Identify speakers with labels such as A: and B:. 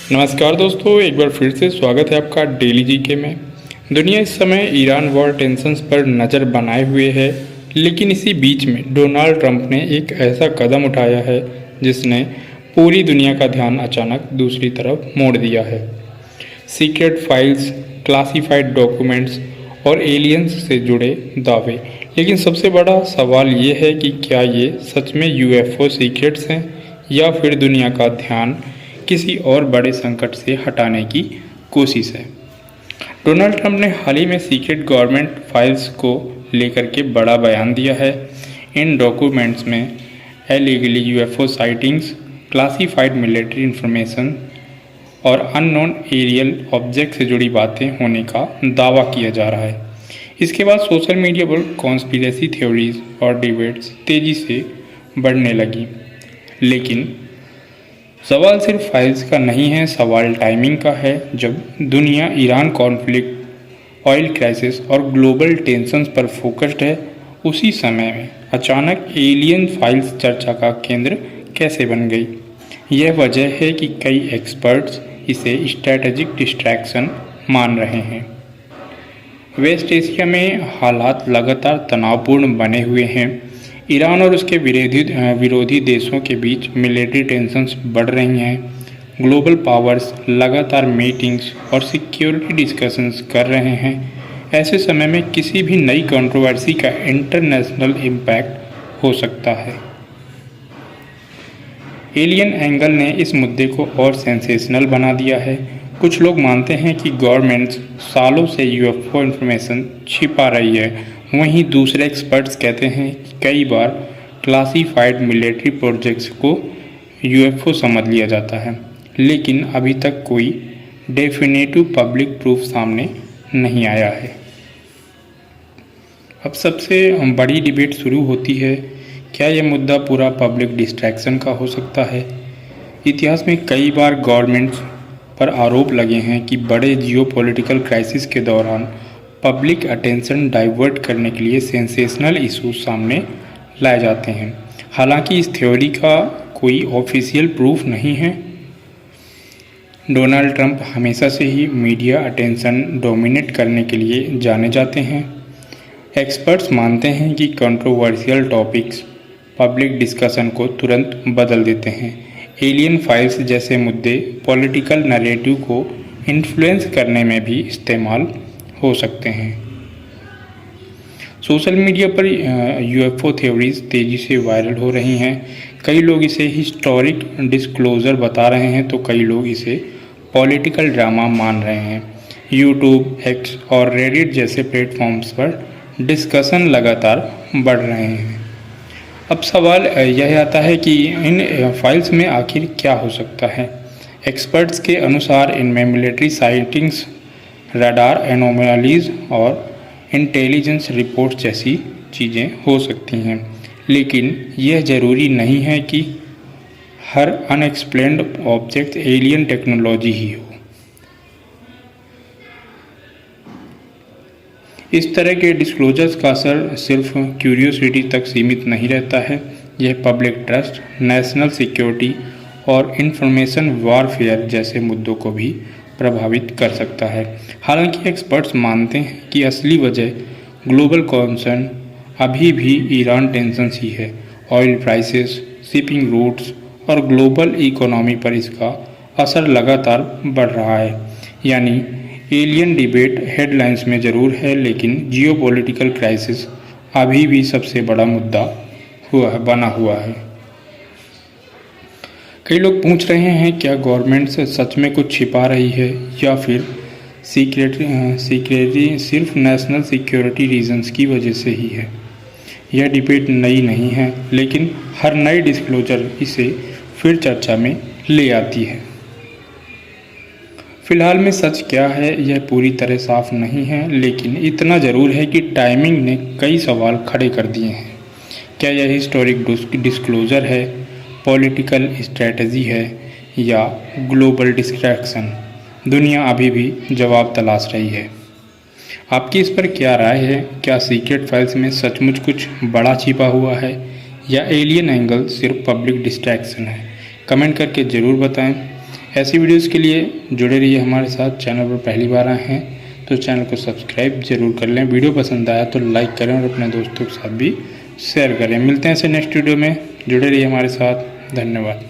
A: नमस्कार दोस्तों, एक बार फिर से स्वागत है आपका डेली जीके में। दुनिया इस समय ईरान वॉर टेंशन्स पर नज़र बनाए हुए है, लेकिन इसी बीच में डोनाल्ड ट्रंप ने एक ऐसा कदम उठाया है जिसने पूरी दुनिया का ध्यान अचानक दूसरी तरफ मोड़ दिया है। सीक्रेट फाइल्स, क्लासिफाइड डॉक्यूमेंट्स और एलियंस से जुड़े दावे। लेकिन सबसे बड़ा सवाल ये है कि क्या ये सच में यूएफओ सीक्रेट्स हैं या फिर दुनिया का ध्यान किसी और बड़े संकट से हटाने की कोशिश है। डोनाल्ड ट्रंप ने हाल ही में सीक्रेट गवर्नमेंट फाइल्स को लेकर के बड़ा बयान दिया है। इन डॉक्यूमेंट्स में illegally UFO sightings, classified military information और अननोन एरियल ऑब्जेक्ट से जुड़ी बातें होने का दावा किया जा रहा है। इसके बाद सोशल मीडिया पर कॉन्स्पिरेसी थ्योरीज और डिबेट्स तेज़ी से बढ़ने लगी। लेकिन सवाल सिर्फ फाइल्स का नहीं है, सवाल टाइमिंग का है। जब दुनिया ईरान कॉन्फ्लिक्ट, ऑयल क्राइसिस और ग्लोबल टेंशन्स पर फोकस्ड है, उसी समय में अचानक एलियन फाइल्स चर्चा का केंद्र कैसे बन गई। यह वजह है कि कई एक्सपर्ट्स इसे स्ट्रैटेजिक डिस्ट्रैक्शन मान रहे हैं। वेस्ट एशिया में हालात लगातार तनावपूर्ण बने हुए हैं। ईरान और उसके विरोधी देशों के बीच मिलिट्री टेंशन्स बढ़ रही हैं। ग्लोबल पावर्स लगातार मीटिंग्स और सिक्योरिटी डिस्कशंस कर रहे हैं। ऐसे समय में किसी भी नई कंट्रोवर्सी का इंटरनेशनल इम्पैक्ट हो सकता है। एलियन एंगल ने इस मुद्दे को और सेंसेशनल बना दिया है। कुछ लोग मानते हैं कि गवर्नमेंट्स सालों से यूएफओ इंफॉर्मेशन छिपा रही है। वहीं दूसरे एक्सपर्ट्स कहते हैं कि कई बार क्लासिफाइड मिलिट्री प्रोजेक्ट्स को यूएफओ समझ लिया जाता है, लेकिन अभी तक कोई डेफिनेटिव पब्लिक प्रूफ सामने नहीं आया है। अब सबसे बड़ी डिबेट शुरू होती है, क्या यह मुद्दा पूरा पब्लिक डिस्ट्रैक्शन का हो सकता है। इतिहास में कई बार गवर्नमेंट्स पर आरोप लगे हैं कि बड़े जियोपॉलिटिकल क्राइसिस के दौरान पब्लिक अटेंशन डाइवर्ट करने के लिए सेंसेशनल इशूज सामने लाए जाते हैं। हालांकि इस थ्योरी का कोई ऑफिशियल प्रूफ नहीं है। डोनाल्ड ट्रंप हमेशा से ही मीडिया अटेंशन डोमिनेट करने के लिए जाने जाते हैं। एक्सपर्ट्स मानते हैं कि कंट्रोवर्शियल टॉपिक्स पब्लिक डिस्कशन को तुरंत बदल देते हैं। एलियन फाइल्स जैसे मुद्दे पॉलिटिकल नैरेटिव को इन्फ्लुएंस करने में भी इस्तेमाल हो सकते हैं। सोशल मीडिया पर यूएफओ थ्योरीज तेज़ी से वायरल हो रही हैं। कई लोग इसे हिस्टोरिक डिस्क्लोजर बता रहे हैं तो कई लोग इसे पॉलिटिकल ड्रामा मान रहे हैं। यूट्यूब, एक्स और रेडिट जैसे प्लेटफॉर्म्स पर डिस्कशन लगातार बढ़ रहे हैं। अब सवाल यह आता है कि इन फाइल्स में आखिर क्या हो सकता है। एक्सपर्ट्स के अनुसार इनमें मिलिट्री साइटिंग्स, रडार एनोमलीज और इंटेलिजेंस रिपोर्ट जैसी चीज़ें हो सकती हैं, लेकिन यह ज़रूरी नहीं है कि हर अनएक्सप्लेन्ड ऑब्जेक्ट एलियन टेक्नोलॉजी ही हो। इस तरह के डिस्क्लोजर्स का असर सिर्फ क्यूरियोसिटी तक सीमित नहीं रहता है, यह पब्लिक ट्रस्ट, नेशनल सिक्योरिटी और इंफॉर्मेशन वॉरफेयर जैसे मुद्दों को भी प्रभावित कर सकता है। हालांकि एक्सपर्ट्स मानते हैं कि असली वजह ग्लोबल कंसर्न अभी भी ईरान टेंशन्स ही है। ऑयल प्राइसेस, शिपिंग रूट्स और ग्लोबल इकोनॉमी पर इसका असर लगातार बढ़ रहा है। यानी एलियन डिबेट हेडलाइंस में ज़रूर है, लेकिन जियोपॉलिटिकल क्राइसिस अभी भी सबसे बड़ा मुद्दा बना हुआ है। कई लोग पूछ रहे हैं, क्या गवर्नमेंट सच में कुछ छिपा रही है या फिर सीक्रेटरी सिर्फ नेशनल सिक्योरिटी रीजंस की वजह से ही है। यह डिबेट नई नहीं है, लेकिन हर नई डिस्क्लोजर इसे फिर चर्चा में ले आती है। फिलहाल में सच क्या है यह पूरी तरह साफ नहीं है, लेकिन इतना ज़रूर है कि टाइमिंग ने कई सवाल खड़े कर दिए हैं। क्या यह हिस्टोरिक डिस्क्लोजर है, पॉलिटिकल स्ट्रैटेजी है या ग्लोबल डिस्ट्रैक्शन? दुनिया अभी भी जवाब तलाश रही है। आपकी इस पर क्या राय है? क्या सीक्रेट फाइल्स में सचमुच कुछ बड़ा छिपा हुआ है या एलियन एंगल सिर्फ पब्लिक डिस्ट्रैक्शन है? कमेंट करके ज़रूर बताएं। ऐसी वीडियोस के लिए जुड़े रहिए हमारे साथ। चैनल पर पहली बार आए हैं तो चैनल को सब्सक्राइब जरूर कर लें। वीडियो पसंद आया तो लाइक करें और अपने दोस्तों के साथ भी शेयर करें। मिलते हैं ऐसे नेक्स्ट वीडियो में, जुड़े रहिए हमारे साथ। धन्यवाद।